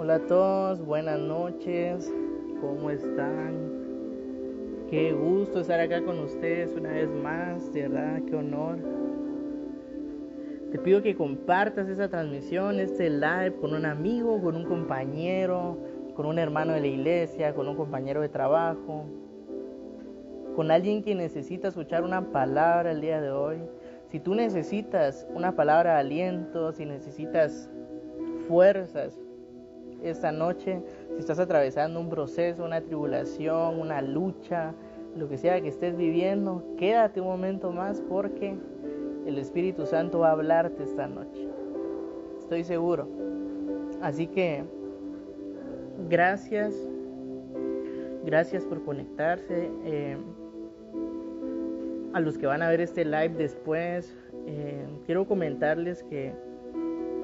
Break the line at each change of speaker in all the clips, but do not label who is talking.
Hola a todos, buenas noches, ¿cómo están? Qué gusto estar acá con ustedes una vez más, de verdad, qué honor. Te pido que compartas esta transmisión, este live con un amigo, con un compañero, con un hermano de la iglesia, con un compañero de trabajo, con alguien que necesita escuchar una palabra el día de hoy. Si tú necesitas una palabra de aliento, si necesitas fuerzas esta noche, si estás atravesando un proceso, una tribulación, una lucha, lo que sea que estés viviendo, quédate un momento más porque el Espíritu Santo va a hablarte esta noche. Estoy seguro. Así que gracias por conectarse. A los que van a ver este live después, quiero comentarles que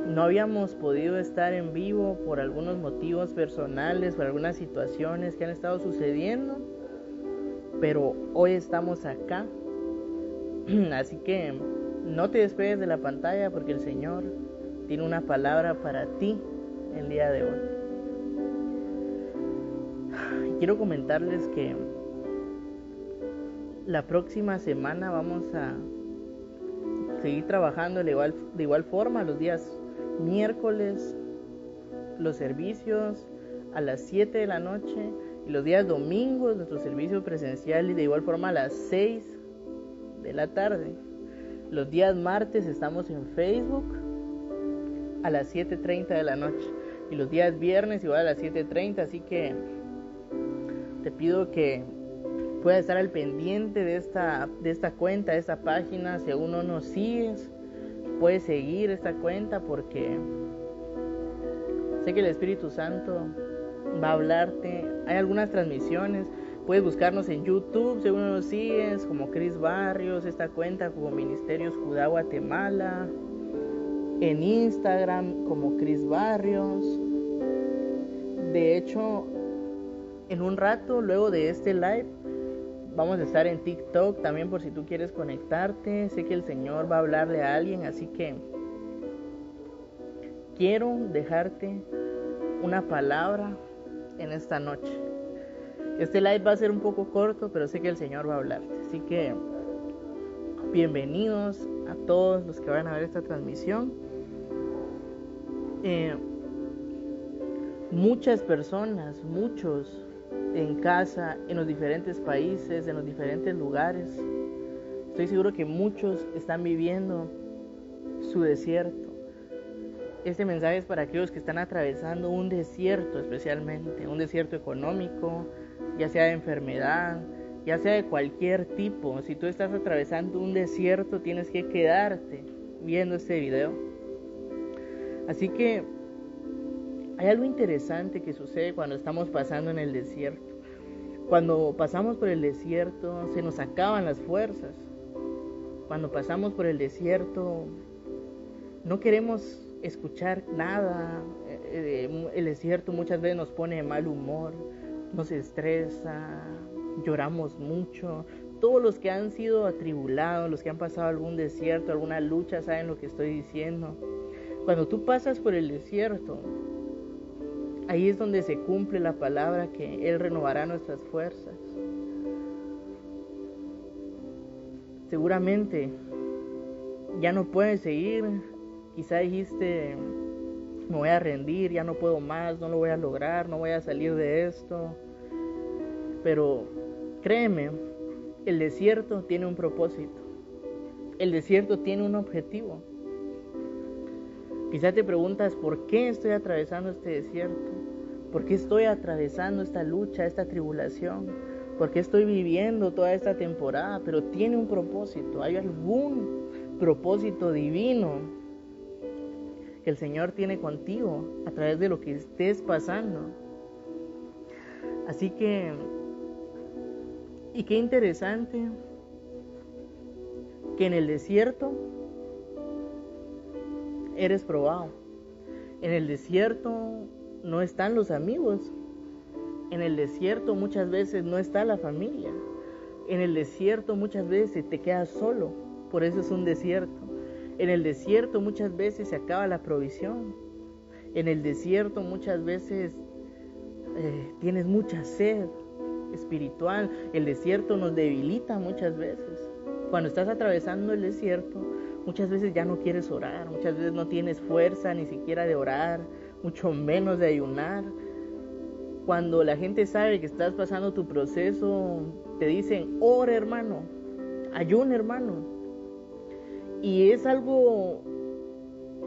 no habíamos podido estar en vivo por algunos motivos personales, por algunas situaciones que han estado sucediendo, pero hoy estamos acá. Así que no te despegues de la pantalla porque el Señor tiene una palabra para ti el día de hoy. Quiero comentarles que la próxima semana vamos a seguir trabajando de igual forma los días miércoles, los servicios a las 7 de la noche, y los días domingos nuestro servicio presencial y de igual forma a las 6 de la tarde. Los días martes estamos en Facebook a las 7:30 de la noche y los días viernes igual a las 7:30, así que te pido que puedas estar al pendiente de esta cuenta, de esta página. Si aún no nos sigues, puedes seguir esta cuenta porque sé que el Espíritu Santo va a hablarte. Hay algunas transmisiones, puedes buscarnos en YouTube si aún no nos sigues, como Cris Barrios, esta cuenta como Ministerios Judá Guatemala, en Instagram como Cris Barrios. De hecho, en un rato, luego de este live, vamos a estar en TikTok también por si tú quieres conectarte. Sé que el Señor va a hablarle a alguien, así que quiero dejarte una palabra en esta noche. Este live va a ser un poco corto, pero sé que el Señor va a hablarte. Así que bienvenidos a todos los que van a ver esta transmisión. Muchas personas, muchos en casa, en los diferentes países, en los diferentes lugares, estoy seguro que muchos están viviendo su desierto. Este mensaje es para aquellos que están atravesando un desierto, especialmente un desierto económico, ya sea de enfermedad, ya sea de cualquier tipo. Si tú estás atravesando un desierto, tienes que quedarte viendo este video. Así que hay algo interesante que sucede cuando estamos pasando en el desierto. Cuando pasamos por el desierto, se nos acaban las fuerzas. Cuando pasamos por el desierto, no queremos escuchar nada. El desierto muchas veces nos pone de mal humor, nos estresa, lloramos mucho. Todos los que han sido atribulados, los que han pasado algún desierto, alguna lucha, saben lo que estoy diciendo. Cuando tú pasas por el desierto, ahí es donde se cumple la palabra que Él renovará nuestras fuerzas. Seguramente ya no puedes seguir. Quizá dijiste, me voy a rendir, ya no puedo más, no lo voy a lograr, no voy a salir de esto. Pero créeme, el desierto tiene un propósito. El desierto tiene un objetivo. Quizá te preguntas, ¿por qué estoy atravesando este desierto? ¿Por qué estoy atravesando esta lucha, esta tribulación? ¿Por qué estoy viviendo toda esta temporada? Pero tiene un propósito. Hay algún propósito divino que el Señor tiene contigo a través de lo que estés pasando. Así que, y qué interesante que en el desierto eres probado. En el desierto no están los amigos. En el desierto muchas veces no está la familia. En el desierto muchas veces te quedas solo. Por eso es un desierto. En el desierto muchas veces se acaba la provisión. En el desierto muchas veces tienes mucha sed espiritual. El desierto nos debilita muchas veces. Cuando estás atravesando el desierto, muchas veces ya no quieres orar, muchas veces no tienes fuerza ni siquiera de orar, mucho menos de ayunar. Cuando la gente sabe que estás pasando tu proceso, te dicen, ora hermano, ayuna hermano. Y es algo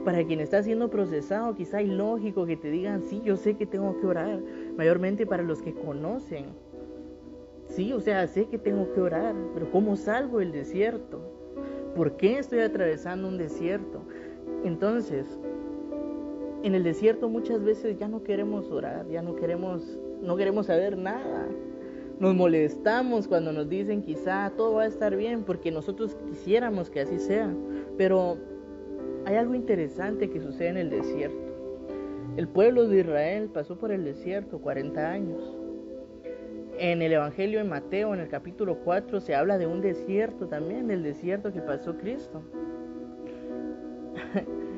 para quien está siendo procesado, quizá ilógico que te digan, sí, yo sé que tengo que orar, mayormente para los que conocen. Sí, o sea, sé que tengo que orar, pero ¿cómo salgo del desierto? ¿Por qué estoy atravesando un desierto? Entonces, en el desierto muchas veces ya no queremos orar, ya no queremos saber nada. Nos molestamos cuando nos dicen quizá todo va a estar bien, porque nosotros quisiéramos que así sea. Pero hay algo interesante que sucede en el desierto. El pueblo de Israel pasó por el desierto 40 años. En el Evangelio de Mateo, en el capítulo 4, se habla de un desierto también, del desierto que pasó Cristo.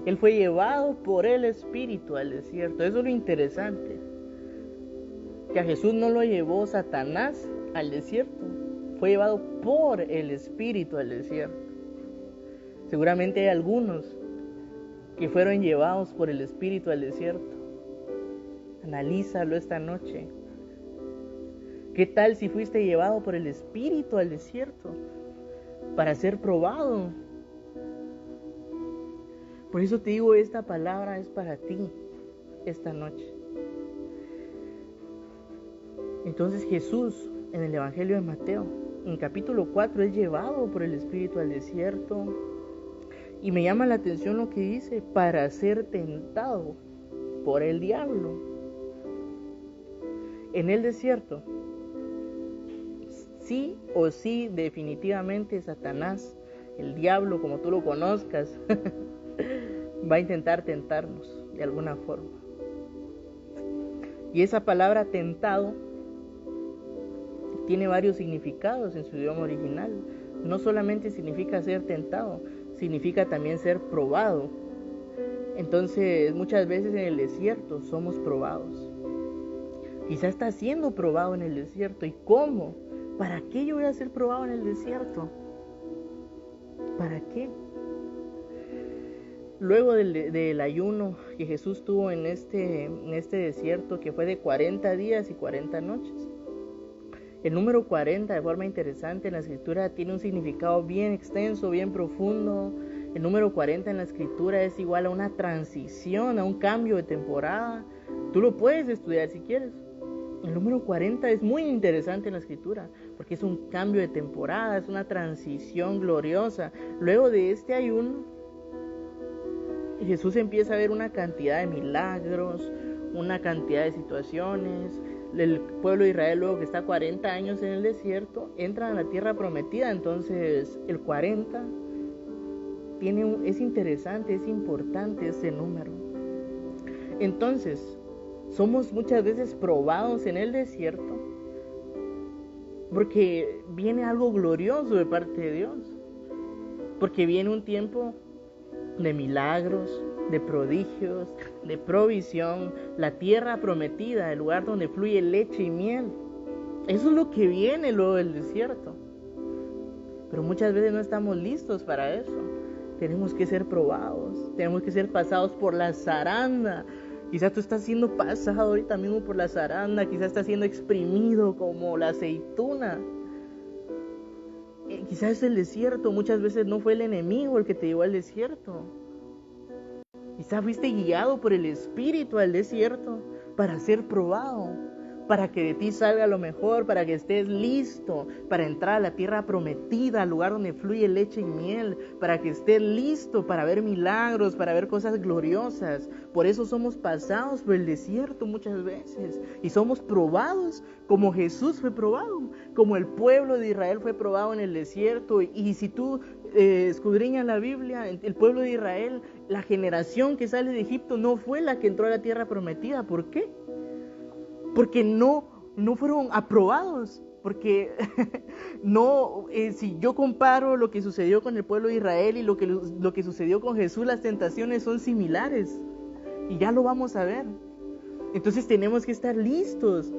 Él fue llevado por el Espíritu al desierto. Eso es lo interesante. Que a Jesús no lo llevó Satanás al desierto. Fue llevado por el Espíritu al desierto. Seguramente hay algunos que fueron llevados por el Espíritu al desierto. Analízalo esta noche. ¿Qué tal si fuiste llevado por el Espíritu al desierto para ser probado? Por eso te digo, esta palabra es para ti esta noche. Entonces Jesús, en el Evangelio de Mateo, en el capítulo 4, es llevado por el Espíritu al desierto. Y me llama la atención lo que dice, para ser tentado por el diablo. En el desierto, sí o sí, definitivamente Satanás, el diablo, como tú lo conozcas, va a intentar tentarnos de alguna forma. Y esa palabra tentado tiene varios significados en su idioma original. No solamente significa ser tentado, significa también ser probado. Entonces, muchas veces en el desierto somos probados. Quizá estás siendo probado en el desierto. ¿Y cómo? ¿Para qué yo voy a ser probado en el desierto? ¿Para qué? Luego del ayuno que Jesús tuvo en este desierto, que fue de 40 días y 40 noches. El número 40, de forma interesante, en la escritura tiene un significado bien extenso, bien profundo. El número 40 en la escritura es igual a una transición, a un cambio de temporada. Tú lo puedes estudiar si quieres. El número 40 es muy interesante en la escritura, porque es un cambio de temporada, es una transición gloriosa. Luego de este ayuno, Jesús empieza a ver una cantidad de milagros, una cantidad de situaciones. El pueblo de Israel, luego que está 40 años en el desierto, entra a la tierra prometida. Entonces el 40 es interesante, es importante ese número. Entonces somos muchas veces probados en el desierto porque viene algo glorioso de parte de Dios, porque viene un tiempo de milagros, de prodigios, de provisión, la tierra prometida, el lugar donde fluye leche y miel. Eso es lo que viene luego del desierto. Pero muchas veces no estamos listos para eso. Tenemos que ser probados, tenemos que ser pasados por la zaranda. Quizás tú estás siendo pasado ahorita mismo por la zaranda, quizás estás siendo exprimido como la aceituna. Quizás es el desierto, muchas veces no fue el enemigo el que te llevó al desierto. Quizás fuiste guiado por el Espíritu al desierto para ser probado, para que de ti salga lo mejor, para que estés listo para entrar a la tierra prometida, al lugar donde fluye leche y miel, para que estés listo para ver milagros, para ver cosas gloriosas. Por eso somos pasados por el desierto muchas veces y somos probados como Jesús fue probado, como el pueblo de Israel fue probado en el desierto. Y si tú escudriñas la Biblia, el pueblo de Israel, la generación que sale de Egipto no fue la que entró a la tierra prometida. ¿Por qué? Porque no fueron aprobados, porque si yo comparo lo que sucedió con el pueblo de Israel y lo que sucedió con Jesús, las tentaciones son similares. y ya lo vamos a ver. Entonces tenemos que estar listos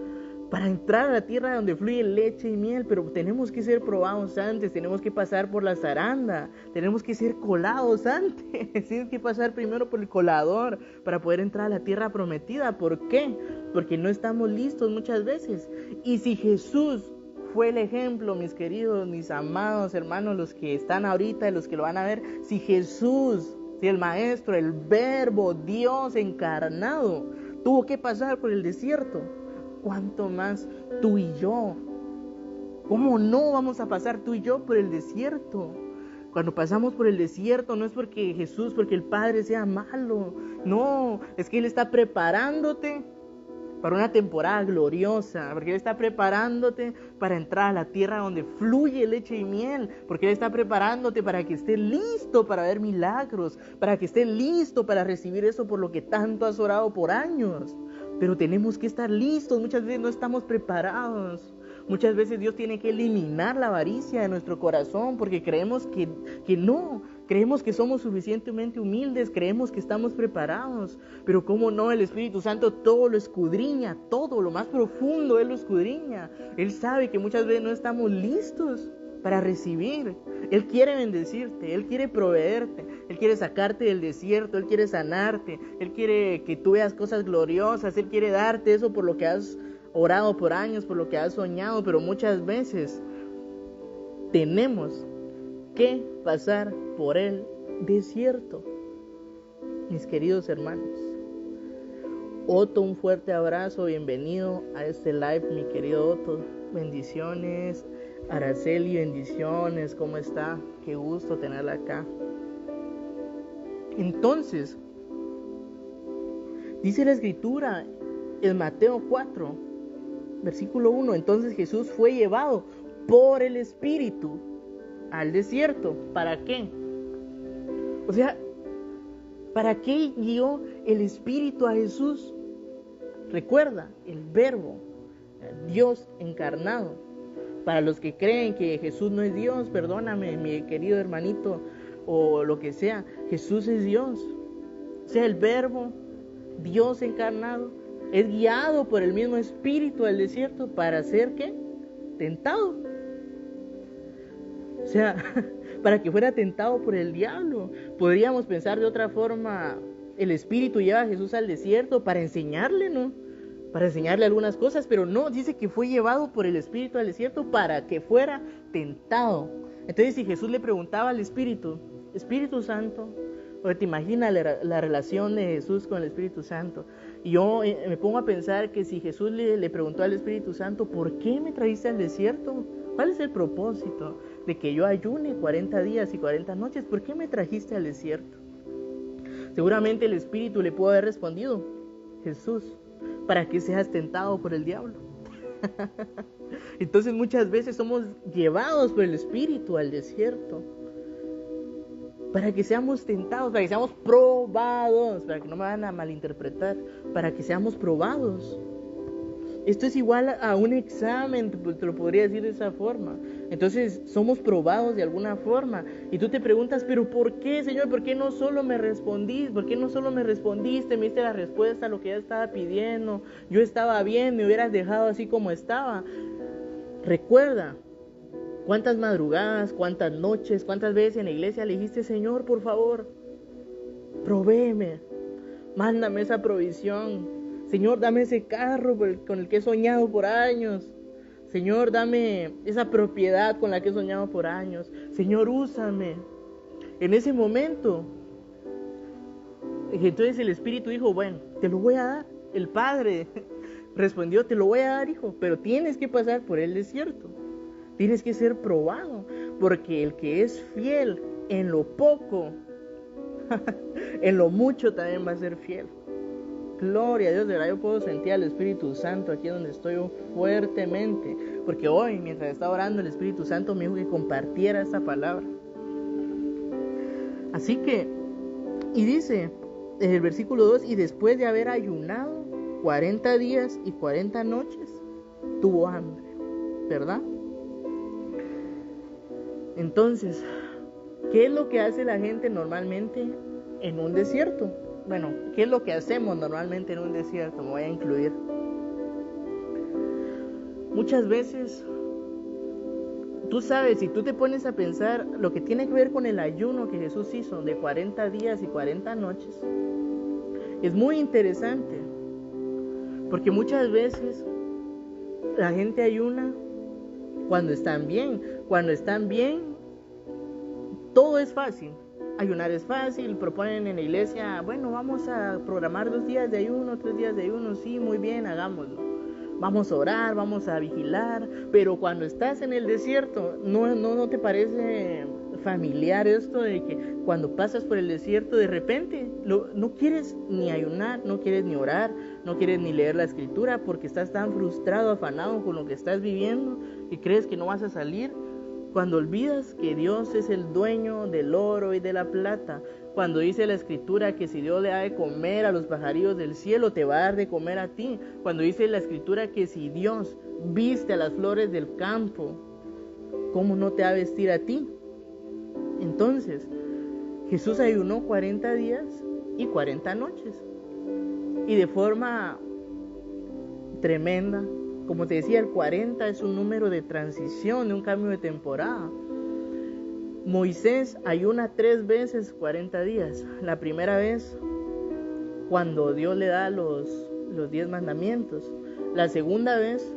para entrar a la tierra donde fluye leche y miel, pero tenemos que ser probados antes, tenemos que pasar por la zaranda, tenemos que ser colados antes, tienes que pasar primero por el colador para poder entrar a la tierra prometida. ¿Por qué? Porque no estamos listos muchas veces. Y si Jesús fue el ejemplo, mis queridos, mis amados hermanos, los que están ahorita y los que lo van a ver, si Jesús, si el Maestro, el Verbo, Dios encarnado, tuvo que pasar por el desierto, ¿cuánto más tú y yo? ¿Cómo no vamos a pasar tú y yo por el desierto? Cuando pasamos por el desierto no es porque Jesús, porque el Padre sea malo. No, es que Él está preparándote para una temporada gloriosa, porque Él está preparándote para entrar a la tierra donde fluye leche y miel, porque Él está preparándote para que estés listo para ver milagros, para que estés listo para recibir eso por lo que tanto has orado por años. Pero tenemos que estar listos, muchas veces no estamos preparados. Muchas veces Dios tiene que eliminar la avaricia de nuestro corazón porque creemos que no, creemos que somos suficientemente humildes, creemos que estamos preparados. Pero cómo no, el Espíritu Santo todo lo escudriña, todo, lo más profundo Él lo escudriña. Él sabe que muchas veces no estamos listos para recibir. Él quiere bendecirte, Él quiere proveerte, Él quiere sacarte del desierto, Él quiere sanarte, Él quiere que tú veas cosas gloriosas, Él quiere darte eso por lo que has orado por años, por lo que has soñado, pero muchas veces tenemos que pasar por el desierto. Mis queridos hermanos, Otto, un fuerte abrazo, bienvenido a este live, mi querido Otto, bendiciones. Araceli, bendiciones, ¿cómo está? Qué gusto tenerla acá. Entonces, dice la escritura en Mateo 4, versículo 1, entonces Jesús fue llevado por el Espíritu al desierto. ¿Para qué? O sea, ¿para qué guió el Espíritu a Jesús? Recuerda, el Verbo, Dios encarnado. Para los que creen que Jesús no es Dios, perdóname, mi querido hermanito, o lo que sea, Jesús es Dios. O sea, el Verbo, Dios encarnado, es guiado por el mismo Espíritu al desierto para ser, ¿qué? Tentado. O sea, para que fuera tentado por el diablo. Podríamos pensar de otra forma, el Espíritu lleva a Jesús al desierto para enseñarle, ¿no? Para enseñarle algunas cosas, pero no, dice que fue llevado por el Espíritu al desierto para que fuera tentado. Entonces, si Jesús le preguntaba al Espíritu, Espíritu Santo, o te imaginas la relación de Jesús con el Espíritu Santo. Y yo me pongo a pensar que si Jesús le preguntó al Espíritu Santo, ¿por qué me trajiste al desierto? ¿Cuál es el propósito de que yo ayune 40 días y 40 noches? ¿Por qué me trajiste al desierto? Seguramente el Espíritu le pudo haber respondido, Jesús, para que seas tentado por el diablo. Entonces muchas veces somos llevados por el Espíritu al desierto para que seamos tentados, para que seamos probados, para que no me van a malinterpretar, para que seamos probados. Esto es igual a un examen, te lo podría decir de esa forma. Entonces somos probados de alguna forma. Y tú te preguntas, ¿pero por qué, Señor? ¿Por qué no solo me respondiste? ¿Por qué no solo me respondiste? Me diste la respuesta a lo que ya estaba pidiendo. Yo estaba bien, me hubieras dejado así como estaba. Recuerda, cuántas madrugadas, cuántas noches, cuántas veces en la iglesia le dijiste, Señor, por favor, provéeme, mándame esa provisión. Señor, dame ese carro con el que he soñado por años. Señor, dame esa propiedad con la que he soñado por años. Señor, úsame. En ese momento, entonces el Espíritu dijo, bueno, te lo voy a dar. El Padre respondió, te lo voy a dar, hijo, pero tienes que pasar por el desierto. Tienes que ser probado, porque el que es fiel en lo poco, en lo mucho también va a ser fiel. Gloria a Dios, de verdad yo puedo sentir al Espíritu Santo aquí donde estoy fuertemente, porque hoy mientras estaba orando el Espíritu Santo me dijo que compartiera esta palabra. Así que, y dice en el versículo 2, y después de haber ayunado 40 días y 40 noches, tuvo hambre, ¿verdad? Entonces, ¿qué es lo que hace la gente normalmente en un desierto? bueno, ¿qué es lo que hacemos normalmente en un desierto? Me voy a incluir. Muchas veces, tú sabes, si tú te pones a pensar lo que tiene que ver con el ayuno que Jesús hizo de 40 días y 40 noches, es muy interesante, porque muchas veces la gente ayuna cuando están bien. Cuando están bien, todo es fácil. Ayunar es fácil, proponen en la iglesia, bueno, vamos a programar 2 días de ayuno, 3 días de ayuno, sí, muy bien, hagámoslo. Vamos a orar, vamos a vigilar, pero cuando estás en el desierto, ¿no te parece familiar esto de que cuando pasas por el desierto de repente no quieres ni ayunar, no quieres ni orar, no quieres ni leer la escritura porque estás tan frustrado, afanado con lo que estás viviendo y crees que no vas a salir? Cuando olvidas que Dios es el dueño del oro y de la plata, cuando dice la escritura que si Dios le da de comer a los pajarillos del cielo, te va a dar de comer a ti, cuando dice la escritura que si Dios viste a las flores del campo, ¿cómo no te va a vestir a ti? Entonces, Jesús ayunó 40 días y 40 noches, y de forma tremenda. Como te decía, el 40 es un número de transición, de un cambio de temporada. Moisés ayuna 3 veces 40 días. La primera vez, cuando Dios le da los 10 mandamientos. La segunda vez,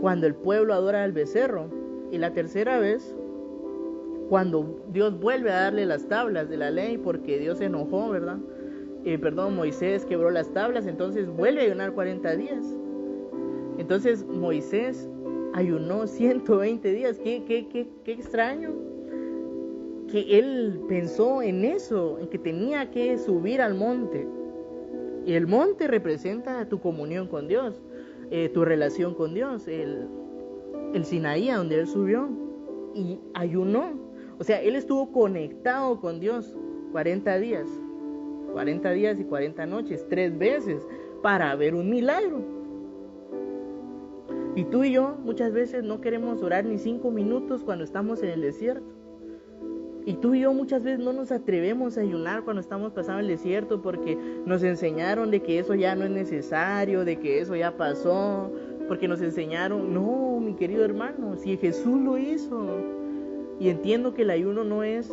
cuando el pueblo adora al becerro. Y la tercera vez, cuando Dios vuelve a darle las tablas de la ley, porque Dios se enojó, ¿verdad? Moisés quebró las tablas, entonces vuelve a ayunar 40 días. Entonces Moisés ayunó 120 días. Qué extraño que él pensó en eso, en que tenía que subir al monte. Y el monte representa tu comunión con Dios, tu relación con Dios, el Sinaí, a donde él subió y ayunó. O sea, él estuvo conectado con Dios 40 días y 40 noches, 3 veces, para ver un milagro. Y tú y yo muchas veces no queremos orar ni 5 minutos cuando estamos en el desierto. Y tú y yo muchas veces no nos atrevemos a ayunar cuando estamos pasando el desierto porque nos enseñaron de que eso ya no es necesario, de que eso ya pasó, porque nos enseñaron, no, mi querido hermano, si Jesús lo hizo. Y entiendo que el ayuno no es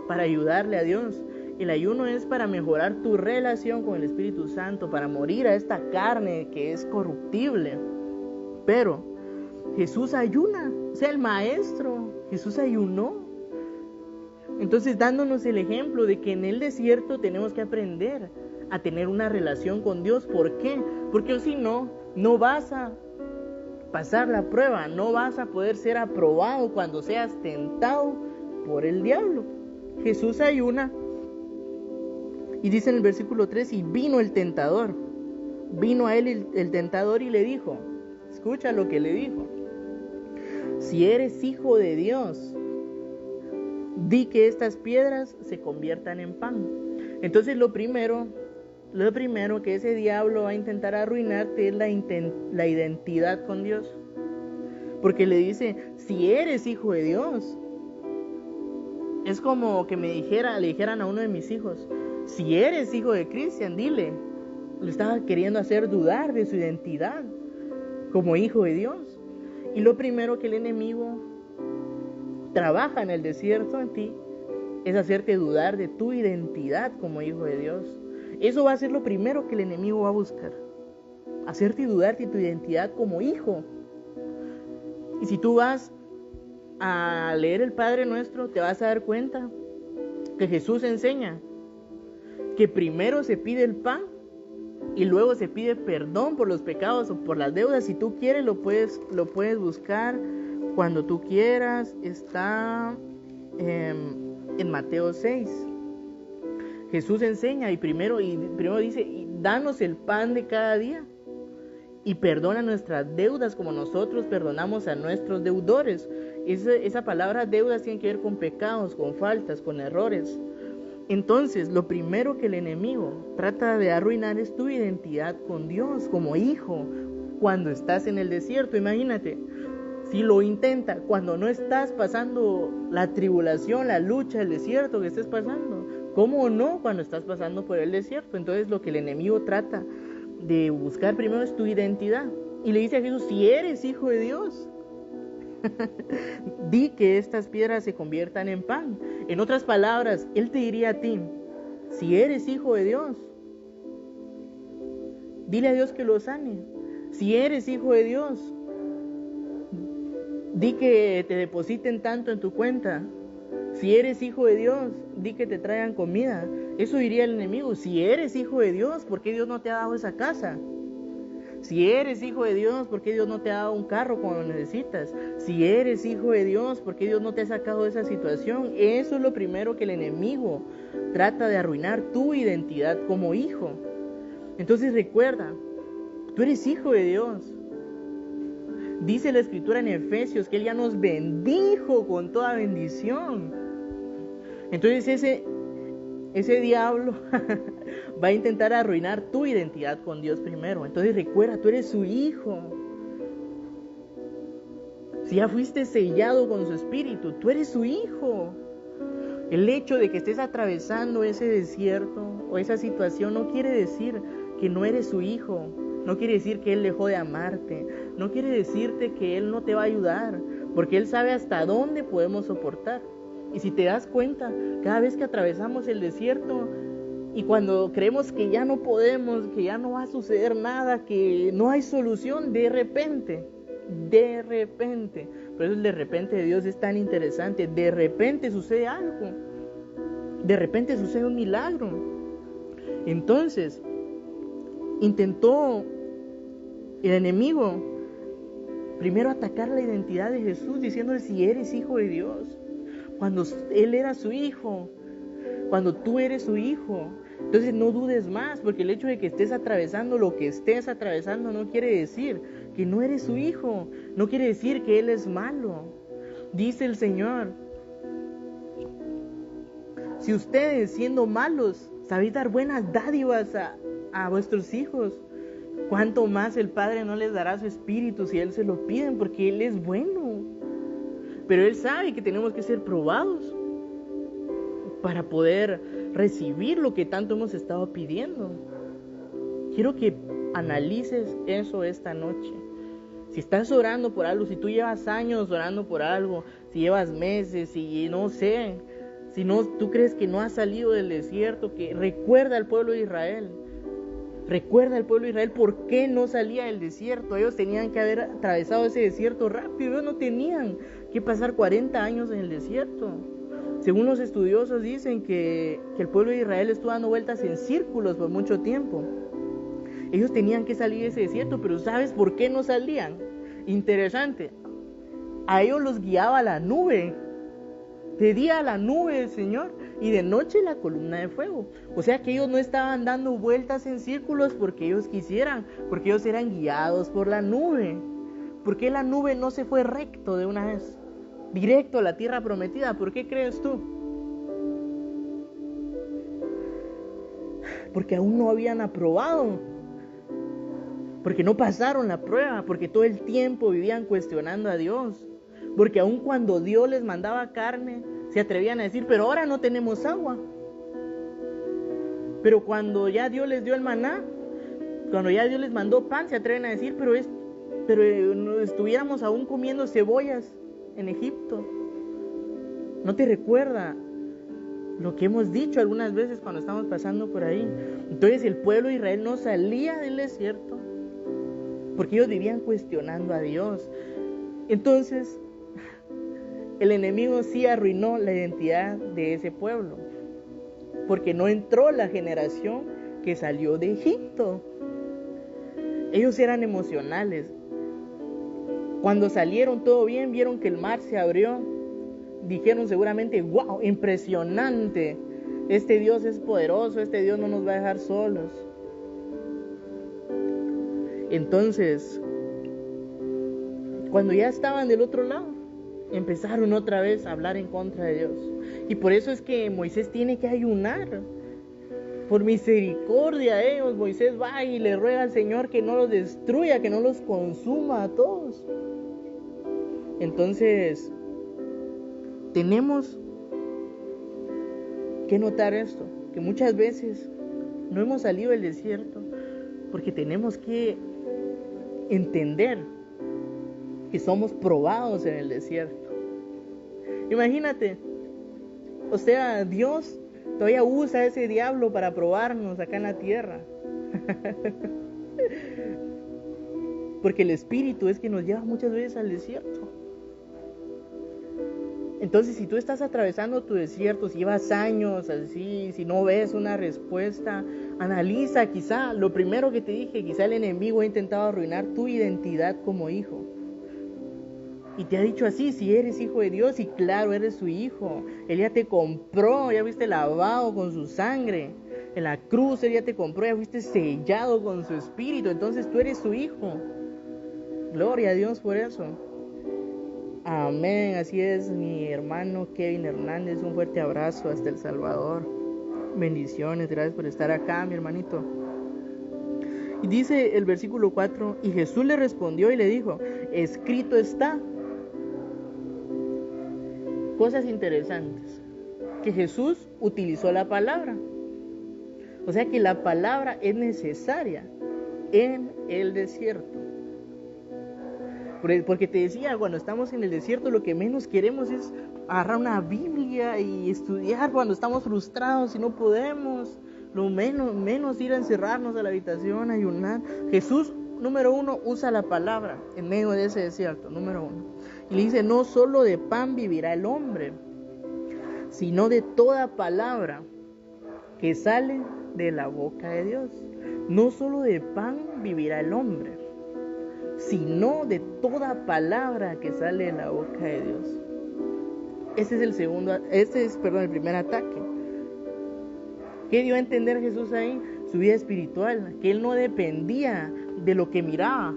para ayudarle a Dios, el ayuno es para mejorar tu relación con el Espíritu Santo, para morir a esta carne que es corruptible. Pero Jesús ayuna, o sea, el maestro, Jesús ayunó. Entonces, dándonos el ejemplo de que en el desierto tenemos que aprender a tener una relación con Dios. ¿Por qué? Porque si no vas a pasar la prueba, no vas a poder ser aprobado cuando seas tentado por el diablo. Jesús ayuna. Y dice en el versículo 3, y vino el tentador. Vino a él el tentador y le dijo, escucha lo que le dijo: si eres hijo de Dios, di que estas piedras se conviertan en pan. Entonces lo primero que ese diablo va a intentar arruinarte es la identidad con Dios. Porque le dice, si eres hijo de Dios. Es como que le dijeran a uno de mis hijos, si eres hijo de Cristian, dile. Lo estaba queriendo hacer dudar de su identidad como hijo de Dios. Y lo primero que el enemigo trabaja en el desierto en ti es hacerte dudar de tu identidad como hijo de Dios. Eso va a ser lo primero que el enemigo va a buscar, hacerte dudar de tu identidad como hijo. Y si tú vas a leer el Padre Nuestro, te vas a dar cuenta que Jesús enseña que primero se pide el pan y luego se pide perdón por los pecados o por las deudas. Si tú quieres, lo puedes buscar cuando tú quieras. Está en Mateo 6. Jesús enseña y primero dice, danos el pan de cada día y perdona nuestras deudas como nosotros perdonamos a nuestros deudores. Esa palabra deudas tiene que ver con pecados, con faltas, con errores. Entonces, lo primero que el enemigo trata de arruinar es tu identidad con Dios como hijo cuando estás en el desierto. Imagínate, si lo intenta cuando no estás pasando la tribulación, la lucha, el desierto que estés pasando, ¿Cómo no cuando estás pasando por el desierto? Entonces lo que el enemigo trata de buscar primero es tu identidad. Y le dice a Jesús, si eres hijo de Dios, di que estas piedras se conviertan en pan. En otras palabras, Él te diría a ti, si eres hijo de Dios, dile a Dios que lo sane. Si eres hijo de Dios, di que te depositen tanto en tu cuenta. Si eres hijo de Dios, di que te traigan comida. Eso diría el enemigo. Si eres hijo de Dios, ¿por qué Dios no te ha dado esa casa? Si eres hijo de Dios, ¿por qué Dios no te ha dado un carro cuando lo necesitas? Si eres hijo de Dios, ¿por qué Dios no te ha sacado de esa situación? Eso es lo primero que el enemigo trata de arruinar, tu identidad como hijo. Entonces recuerda, tú eres hijo de Dios. Dice la Escritura en Efesios que Él ya nos bendijo con toda bendición. Entonces ese diablo va a intentar arruinar tu identidad con Dios primero. Entonces recuerda, tú eres su hijo. Si ya fuiste sellado con su espíritu, tú eres su hijo. El hecho de que estés atravesando ese desierto o esa situación no quiere decir que no eres su hijo. No quiere decir que Él dejó de amarte. No quiere decirte que Él no te va a ayudar. Porque Él sabe hasta dónde podemos soportar. Y si te das cuenta, cada vez que atravesamos el desierto y cuando creemos que ya no podemos, que ya no va a suceder nada, que no hay solución, de repente, por eso el de repente de Dios es tan interesante, de repente sucede algo, de repente sucede un milagro. Entonces, intentó el enemigo primero atacar la identidad de Jesús, diciéndole si eres hijo de Dios. Cuando Él era su hijo, cuando tú eres su hijo. Entonces no dudes más, porque el hecho de que estés atravesando lo que estés atravesando no quiere decir que no eres su hijo, no quiere decir que Él es malo. Dice el Señor, si ustedes siendo malos sabéis dar buenas dádivas a vuestros hijos, ¿cuánto más el Padre no les dará su espíritu si Él se lo piden? Porque Él es bueno. Pero Él sabe que tenemos que ser probados para poder recibir lo que tanto hemos estado pidiendo. Quiero que analices eso esta noche. Si estás orando por algo, si tú llevas años orando por algo, si llevas meses, si no sé, si no, tú crees que no has salido del desierto, que recuerda al pueblo de Israel. Recuerda al pueblo de Israel por qué no salía del desierto. Ellos tenían que haber atravesado ese desierto rápido. Ellos no tenían que pasar 40 años en el desierto. Según los estudiosos dicen que el pueblo de Israel estuvo dando vueltas en círculos por mucho tiempo. Ellos tenían que salir de ese desierto, pero ¿sabes por qué no salían? Interesante. A ellos los guiaba la nube. De día la nube del Señor y de noche la columna de fuego. O sea que ellos no estaban dando vueltas en círculos porque ellos quisieran, porque ellos eran guiados por la nube. ¿Por qué la nube no se fue recto de una vez? Directo a la tierra prometida. ¿Por qué crees tú? Porque aún no habían aprobado. Porque no pasaron la prueba. Porque todo el tiempo vivían cuestionando a Dios. Porque aun cuando Dios les mandaba carne, se atrevían a decir, pero ahora no tenemos agua. Pero cuando ya Dios les dio el maná, cuando ya Dios les mandó pan, se atreven a decir, pero estuviéramos aún comiendo cebollas en Egipto. ¿No te recuerda lo que hemos dicho algunas veces cuando estamos pasando por ahí? Entonces el pueblo de Israel no salía del desierto porque ellos vivían cuestionando a Dios. Entonces el enemigo sí arruinó la identidad de ese pueblo, porque no entró la generación que salió de Egipto. Ellos eran emocionales. Cuando salieron todo bien, vieron que el mar se abrió, dijeron seguramente, wow, impresionante, este Dios es poderoso, este Dios no nos va a dejar solos. Entonces, cuando ya estaban del otro lado, empezaron otra vez a hablar en contra de Dios. Y por eso es que Moisés tiene que ayunar. Por misericordia de ellos, Moisés va y le ruega al Señor que no los destruya, que no los consuma a todos. Entonces, tenemos que notar esto, que muchas veces no hemos salido del desierto porque tenemos que entender que somos probados en el desierto. Imagínate, o sea, Dios todavía usa ese diablo para probarnos acá en la tierra. Porque el Espíritu es que nos lleva muchas veces al desierto. Entonces, si tú estás atravesando tu desierto, si llevas años así, si no ves una respuesta, analiza quizá, lo primero que te dije, quizá el enemigo ha intentado arruinar tu identidad como hijo. Y te ha dicho así, si eres hijo de Dios, y claro, eres su hijo. Él ya te compró, ya fuiste lavado con su sangre. En la cruz Él ya te compró, ya fuiste sellado con su Espíritu. Entonces tú eres su hijo. Gloria a Dios por eso. Amén, así es, mi hermano Kevin Hernández. Un fuerte abrazo hasta El Salvador. Bendiciones, gracias por estar acá, mi hermanito. Y dice el versículo 4, y Jesús le respondió y le dijo, escrito está. Cosas interesantes, que Jesús utilizó la palabra. O sea que la palabra es necesaria en el desierto. Porque te decía, cuando estamos en el desierto, lo que menos queremos es agarrar una Biblia y estudiar cuando estamos frustrados y no podemos. Lo menos ir a encerrarnos a la habitación, a ayunar. Jesús, número 1, usa la palabra en medio de ese desierto, número 1. Y le dice, no solo de pan vivirá el hombre, sino de toda palabra que sale de la boca de Dios. No solo de pan vivirá el hombre, sino de toda palabra que sale de la boca de Dios. Este es el primer ataque. ¿Qué dio a entender Jesús ahí? Su vida espiritual, que Él no dependía de lo que miraba,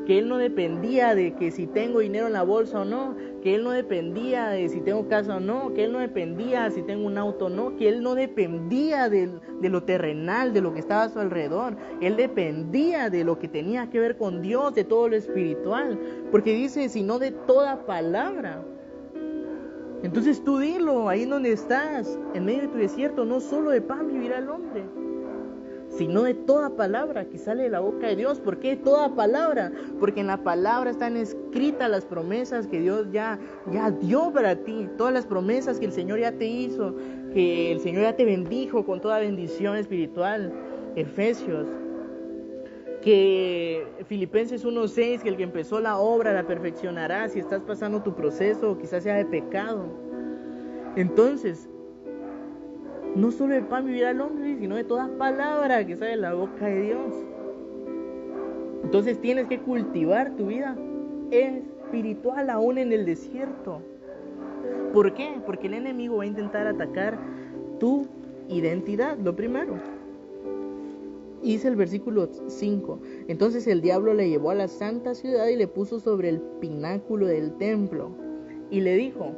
que Él no dependía de que si tengo dinero en la bolsa o no, que Él no dependía de si tengo casa o no, que Él no dependía de si tengo un auto o no, que Él no dependía de lo terrenal, de lo que estaba a su alrededor. Él dependía de lo que tenía que ver con Dios, de todo lo espiritual, porque dice, sino de toda palabra. Entonces tú dilo, ahí donde estás, en medio de tu desierto, no solo de pan vivirá el hombre, sino de toda palabra que sale de la boca de Dios. ¿Por qué toda palabra? Porque en la palabra están escritas las promesas que Dios ya dio para ti, todas las promesas que el Señor ya te hizo, que el Señor ya te bendijo con toda bendición espiritual. Efesios, que Filipenses 1:6, que el que empezó la obra la perfeccionará. Si estás pasando tu proceso, quizás sea de pecado. Entonces, no solo de pan vivirá el hombre, sino de toda palabra que sale de la boca de Dios. Entonces tienes que cultivar tu vida espiritual aún en el desierto. ¿Por qué? Porque el enemigo va a intentar atacar tu identidad, lo primero. Dice el versículo 5, entonces el diablo le llevó a la santa ciudad y le puso sobre el pináculo del templo y le dijo,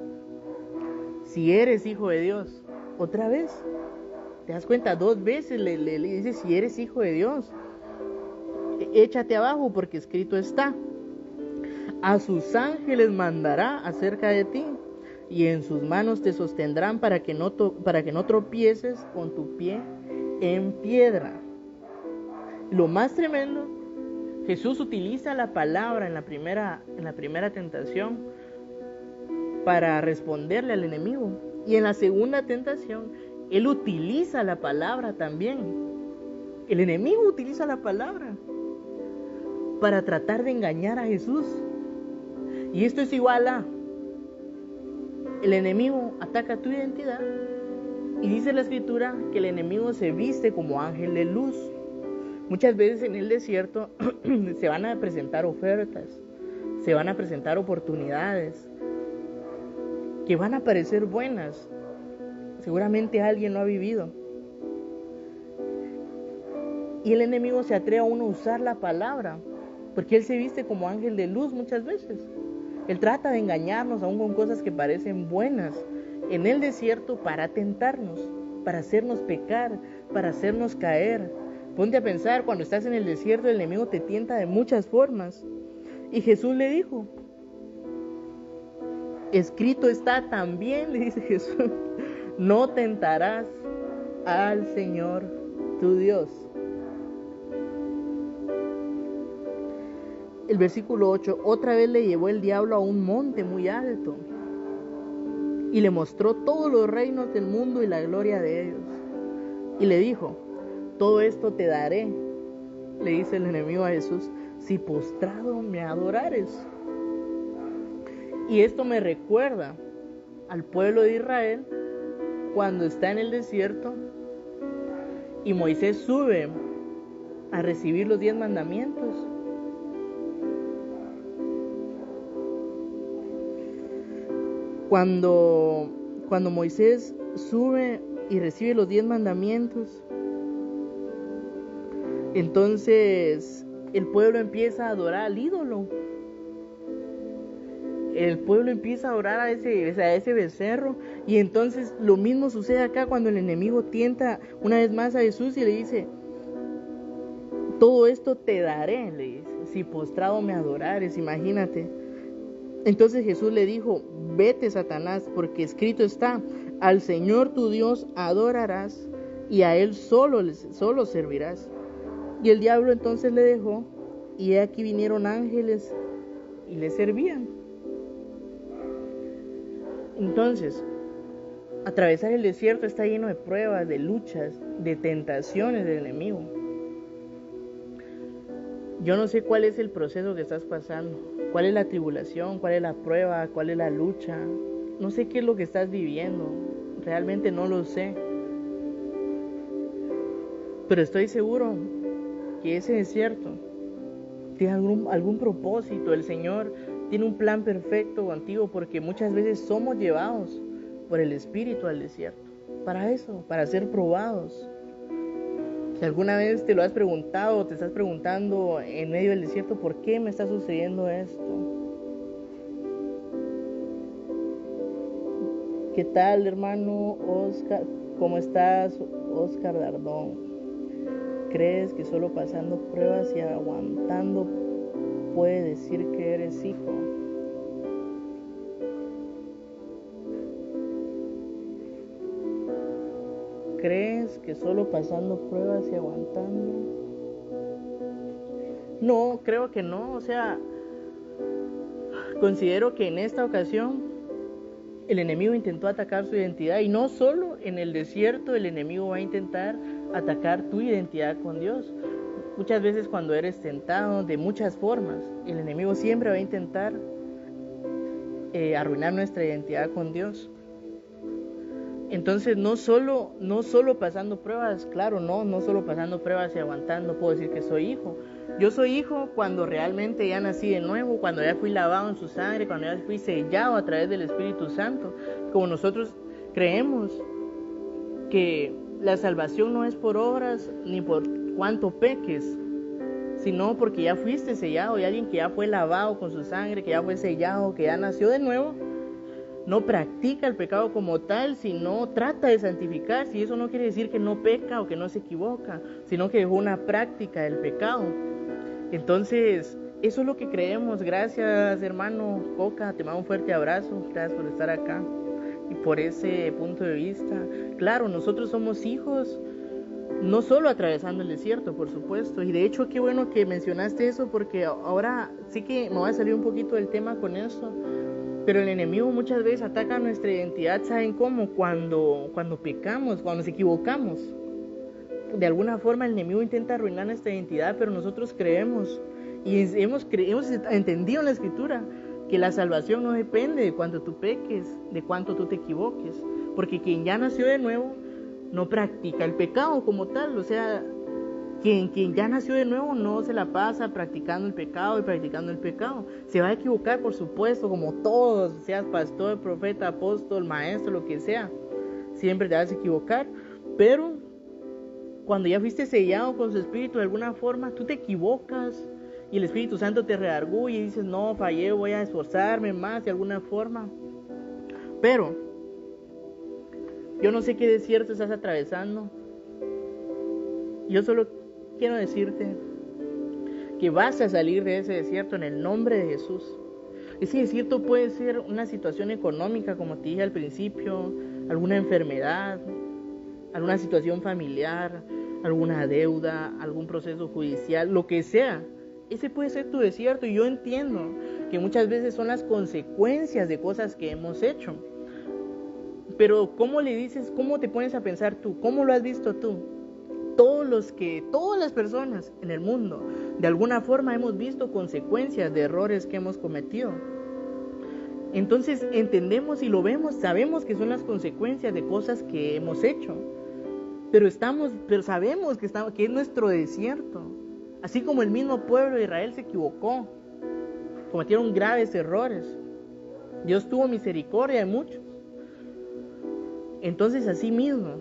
si eres hijo de Dios, otra vez, ¿te das cuenta? 2 veces le dice, si eres hijo de Dios, échate abajo porque escrito está, a sus ángeles mandará acerca de ti y en sus manos te sostendrán para que no tropieces con tu pie en piedra. Lo más tremendo, Jesús utiliza la palabra en la primera tentación para responderle al enemigo. Y en la segunda tentación, Él utiliza la palabra también. El enemigo utiliza la palabra para tratar de engañar a Jesús. Y esto es igual a, el enemigo ataca tu identidad y dice la Escritura que el enemigo se viste como ángel de luz. Muchas veces en el desierto se van a presentar ofertas, se van a presentar oportunidades que van a parecer buenas. Seguramente alguien lo ha vivido. Y el enemigo se atreve a uno a usar la palabra, porque él se viste como ángel de luz muchas veces. Él trata de engañarnos aún con cosas que parecen buenas en el desierto para tentarnos, para hacernos pecar, para hacernos caer. Ponte a pensar, cuando estás en el desierto, el enemigo te tienta de muchas formas. Y Jesús le dijo, escrito está también, le dice Jesús, no tentarás al Señor tu Dios. El versículo 8, otra vez le llevó el diablo a un monte muy alto y le mostró todos los reinos del mundo y la gloria de ellos. Y le dijo, todo esto te daré, le dice el enemigo a Jesús, si postrado me adorares. Y esto me recuerda al pueblo de Israel cuando está en el desierto y Moisés sube a recibir los 10 mandamientos. Cuando Moisés sube y recibe los 10 mandamientos, entonces el pueblo empieza a adorar al ídolo. El pueblo empieza a adorar a ese becerro. Y entonces lo mismo sucede acá cuando el enemigo tienta una vez más a Jesús y le dice, todo esto te daré, le dice, si postrado me adorares. Imagínate. Entonces Jesús le dijo, vete, Satanás, porque escrito está, al Señor tu Dios adorarás y a Él solo servirás. Y el diablo entonces le dejó, y aquí vinieron ángeles y le servían. Entonces, atravesar el desierto está lleno de pruebas, de luchas, de tentaciones del enemigo. Yo no sé cuál es el proceso que estás pasando, cuál es la tribulación, cuál es la prueba, cuál es la lucha. No sé qué es lo que estás viviendo, realmente no lo sé. Pero estoy seguro que ese desierto tiene algún propósito. El Señor tiene un plan perfecto contigo, porque muchas veces somos llevados por el Espíritu al desierto. Para eso, para ser probados. Si alguna vez te lo has preguntado o te estás preguntando en medio del desierto, ¿por qué me está sucediendo esto? ¿Qué tal, hermano Oscar? ¿Cómo estás, Oscar Dardón? ¿Crees que solo pasando pruebas y aguantando puede decir que eres hijo? ¿Crees que solo pasando pruebas y aguantando? No, creo que no. O sea, considero que en esta ocasión el enemigo intentó atacar su identidad, y no solo en el desierto el enemigo va a intentar atacar tu identidad con Dios. Muchas veces cuando eres tentado de muchas formas, el enemigo siempre va a intentar arruinar nuestra identidad con Dios. Entonces no solo pasando pruebas, claro, no solo pasando pruebas y aguantando puedo decir que soy hijo. Yo soy hijo cuando realmente ya nací de nuevo, cuando ya fui lavado en su sangre, cuando ya fui sellado a través del Espíritu Santo. Como nosotros creemos que la salvación no es por obras ni por cuánto peques, sino porque ya fuiste sellado, y alguien que ya fue lavado con su sangre, que ya fue sellado, que ya nació de nuevo, no practica el pecado como tal, sino trata de santificarse. Y eso no quiere decir que no peca o que no se equivoca, sino que dejó una práctica del pecado. Entonces, eso es lo que creemos. Gracias, hermano Coca, te mando un fuerte abrazo. Gracias por estar acá y por ese punto de vista. Claro, nosotros somos hijos, no solo atravesando el desierto, por supuesto. Y de hecho, qué bueno que mencionaste eso, porque ahora sí que me voy a salir un poquito del tema con eso. Pero el enemigo muchas veces ataca nuestra identidad. ¿Saben cómo? Cuando pecamos, cuando nos equivocamos. De alguna forma el enemigo intenta arruinar nuestra identidad, pero nosotros creemos y hemos entendido en la Escritura que la salvación no depende de cuánto tú peques, de cuánto tú te equivoques, porque quien ya nació de nuevo no practica el pecado como tal. O sea, quien ya nació de nuevo no se la pasa practicando el pecado y practicando el pecado. Se va a equivocar, por supuesto, como todos, seas pastor, profeta, apóstol, maestro, lo que sea. Siempre te vas a equivocar, pero cuando ya fuiste sellado con su Espíritu de alguna forma, tú te equivocas y el Espíritu Santo te redarguye y dices, no, fallé, voy a esforzarme más de alguna forma. Pero yo no sé qué desierto estás atravesando. Yo solo quiero decirte que vas a salir de ese desierto en el nombre de Jesús. Ese desierto puede ser una situación económica, como te dije al principio, alguna enfermedad, alguna situación familiar, alguna deuda, algún proceso judicial, lo que sea. Ese puede ser tu desierto, y yo entiendo que muchas veces son las consecuencias de cosas que hemos hecho. Pero ¿cómo le dices, cómo te pones a pensar tú? ¿Cómo lo has visto tú? Todas las personas en el mundo, de alguna forma hemos visto consecuencias de errores que hemos cometido. Entonces entendemos y lo vemos, sabemos que son las consecuencias de cosas que hemos hecho. Pero sabemos que es nuestro desierto. Así como el mismo pueblo de Israel se equivocó, cometieron graves errores. Dios tuvo misericordia de muchos. Entonces, así mismo,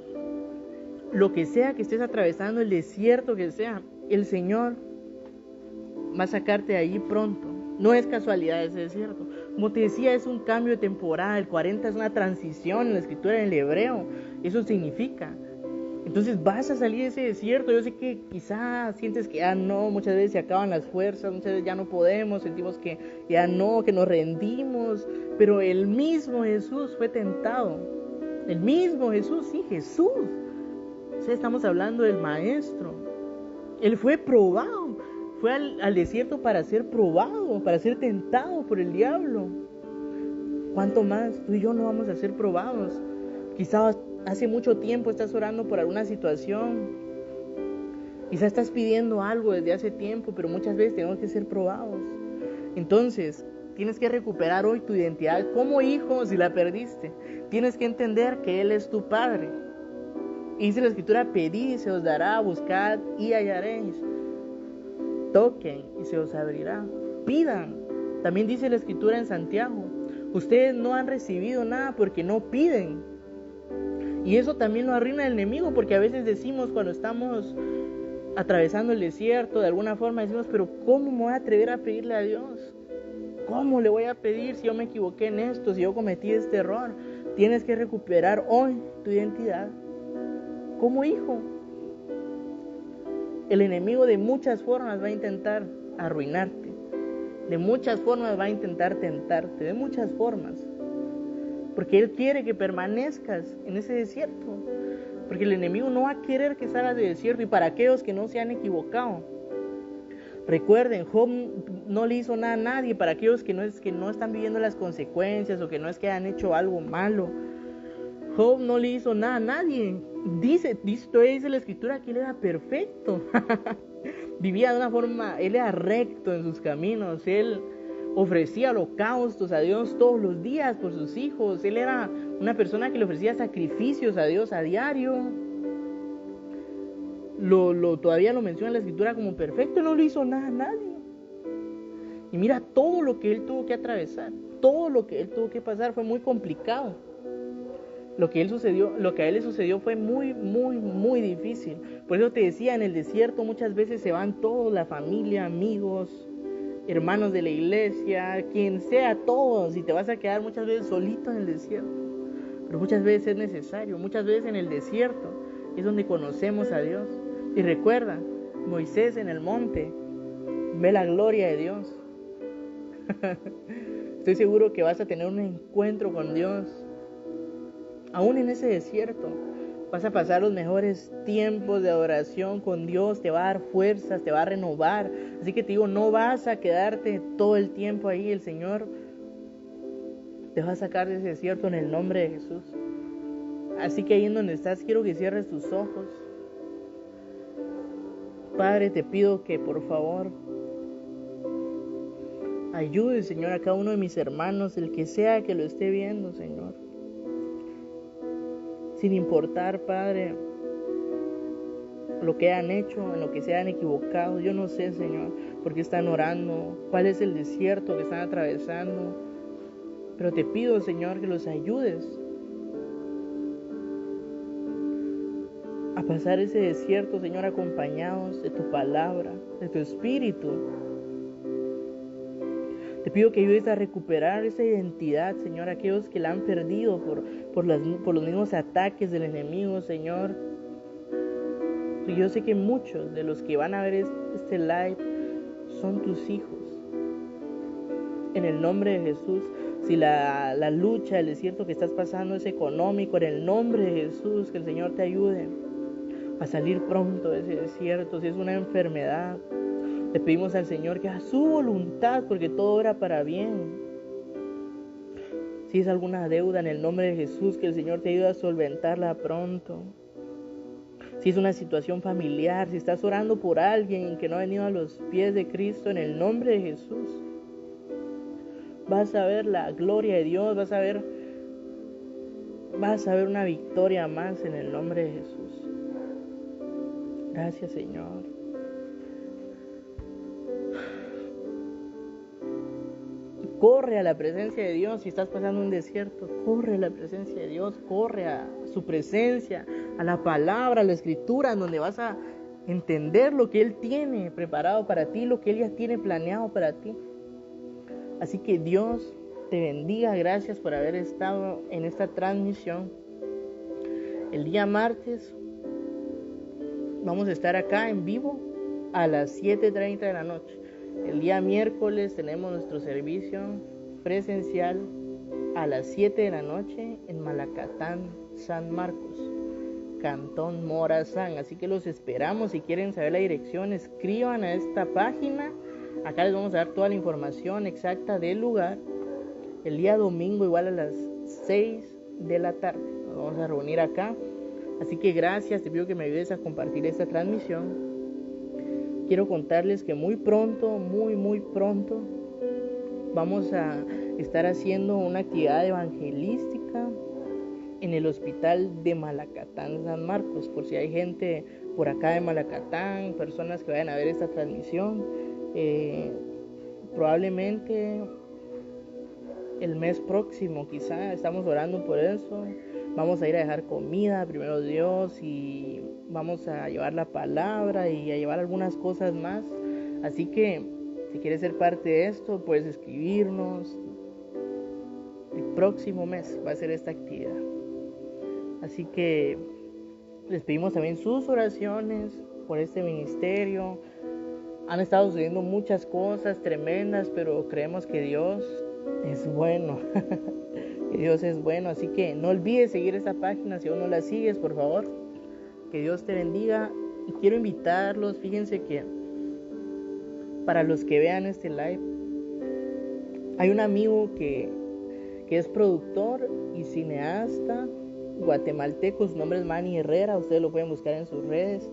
lo que sea que estés atravesando, el desierto que sea, el Señor va a sacarte de ahí pronto. No es casualidad ese desierto. Como te decía, es un cambio de temporada. El 40 es una transición en la escritura, en el hebreo. Eso significa. Entonces vas a salir de ese desierto. Yo sé que quizás sientes que ya no, muchas veces se acaban las fuerzas, muchas veces ya no podemos, sentimos que ya no, que nos rendimos. Pero el mismo Jesús fue tentado. El mismo Jesús, sí, Jesús. O sea, estamos hablando del Maestro. Él fue probado. Fue al desierto para ser probado, para ser tentado por el diablo. ¿Cuánto más tú y yo no vamos a ser probados? Quizás hace mucho tiempo estás orando por alguna situación. Quizás estás pidiendo algo desde hace tiempo, pero muchas veces tenemos que ser probados. Entonces, tienes que recuperar hoy tu identidad como hijo si la perdiste. Tienes que entender que Él es tu Padre. Y dice la Escritura, pedid y se os dará, buscad y hallaréis. Toquen y se os abrirá. Pidan. También dice la Escritura en Santiago, ustedes no han recibido nada porque no piden. Y eso también lo arruina el enemigo, porque a veces decimos cuando estamos atravesando el desierto, de alguna forma decimos, pero ¿cómo me voy a atrever a pedirle a Dios? ¿Cómo le voy a pedir si yo me equivoqué en esto, si yo cometí este error? Tienes que recuperar hoy tu identidad como hijo. El enemigo de muchas formas va a intentar arruinarte. De muchas formas va a intentar tentarte. De muchas formas. Porque Él quiere que permanezcas en ese desierto. Porque el enemigo no va a querer que salgas del desierto. Y para aquellos que no se han equivocado, recuerden, Job no le hizo nada a nadie. Para aquellos que no están viviendo las consecuencias, o que no es que han hecho algo malo, Job no le hizo nada a nadie. Dice la Escritura que él era perfecto. Vivía de una forma, él era recto en sus caminos. Él ofrecía holocaustos a Dios todos los días por sus hijos. Él era una persona que le ofrecía sacrificios a Dios a diario. Todavía lo menciona la Escritura como perfecto. No le hizo nada a nadie. Y mira todo lo que él tuvo que atravesar, todo lo que él tuvo que pasar fue muy complicado. Lo que a él le sucedió fue muy, muy, muy difícil. Por eso te decía, en el desierto muchas veces se van todos, la familia, amigos, hermanos de la iglesia, quien sea, todos, y te vas a quedar muchas veces solito en el desierto. Pero muchas veces es necesario, muchas veces en el desierto es donde conocemos a Dios. Y recuerda, Moisés en el monte ve la gloria de Dios. Estoy seguro que vas a tener un encuentro con Dios. Aún en ese desierto vas a pasar los mejores tiempos de adoración con Dios. Te va a dar fuerzas, te va a renovar. Así que te digo, no vas a quedarte todo el tiempo ahí. El Señor te va a sacar de ese desierto en el nombre de Jesús. Así que ahí en donde estás, quiero que cierres tus ojos. Padre, te pido que por favor ayude, Señor, a cada uno de mis hermanos, el que sea que lo esté viendo, Señor. Sin importar, Padre, lo que han hecho, en lo que se han equivocado. Yo no sé, Señor, por qué están orando, cuál es el desierto que están atravesando. Pero te pido, Señor, que los ayudes a pasar ese desierto, Señor, acompañados de tu palabra, de tu espíritu. Te pido que ayudes a recuperar esa identidad, Señor, a aquellos que la han perdido por los mismos ataques del enemigo, Señor. Y yo sé que muchos de los que van a ver este live son tus hijos. En el nombre de Jesús, Si la lucha, el desierto que estás pasando es económico, en el nombre de Jesús, que el Señor te ayude a salir pronto de ese desierto. Si es una enfermedad, le pedimos al Señor que haga su voluntad, porque todo obra para bien. Si es alguna deuda, en el nombre de Jesús, que el Señor te ayude a solventarla pronto. Si es una situación familiar, si estás orando por alguien que no ha venido a los pies de Cristo, en el nombre de Jesús, vas a ver la gloria de Dios, vas a ver una victoria más en el nombre de Jesús. Gracias, Señor. Corre a la presencia de Dios. Si estás pasando un desierto, corre a la presencia de Dios, corre a su presencia, a la palabra, a la escritura, en donde vas a entender lo que Él tiene preparado para ti, lo que Él ya tiene planeado para ti. Así que Dios te bendiga. Gracias por haber estado en esta transmisión. El día martes vamos a estar acá en vivo a las 7:30 de la noche. El día miércoles tenemos nuestro servicio presencial a las 7 de la noche en Malacatán, San Marcos, Cantón Morazán. Así que los esperamos. Si quieren saber la dirección, escriban a esta página. Acá les vamos a dar toda la información exacta del lugar. El día domingo igual a las 6 de la tarde. Nos vamos a reunir acá. Así que gracias. Te pido que me ayudes a compartir esta transmisión. Quiero contarles que muy pronto, muy pronto, vamos a estar haciendo una actividad evangelística en el hospital de Malacatán, San Marcos. Por si hay gente por acá de Malacatán, personas que vayan a ver esta transmisión, probablemente el mes próximo, quizá, estamos orando por eso. Vamos a ir a dejar comida, primero Dios, y vamos a llevar la palabra y a llevar algunas cosas más. Así que si quieres ser parte de esto, puedes escribirnos. El próximo mes va a ser esta actividad. Así que les pedimos también sus oraciones por este ministerio. Han estado sucediendo muchas cosas tremendas, pero creemos que Dios es bueno. Que Dios es bueno, así que no olvides seguir esta página si aún no la sigues, por favor. Que Dios te bendiga. Y quiero invitarlos, fíjense que para los que vean este live, hay un amigo que es productor y cineasta guatemalteco. Su nombre es Manny Herrera, ustedes lo pueden buscar en sus redes.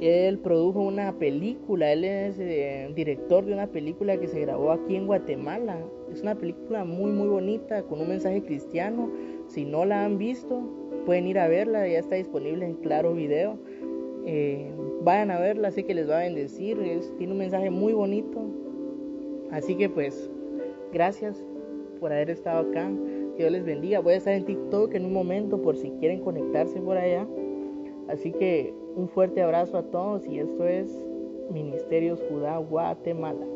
Él produjo una película, él es director de una película que se grabó aquí en Guatemala. Es una película muy bonita, con un mensaje cristiano. Si no la han visto, pueden ir a verla, ya está disponible en Claro Video. Vayan a verla, sé que les va a bendecir, tiene un mensaje muy bonito. Así que pues, gracias por haber estado acá, que Dios les bendiga. Voy a estar en TikTok en un momento por si quieren conectarse por allá. Así que un fuerte abrazo a todos y esto es Ministerios Judá Guatemala.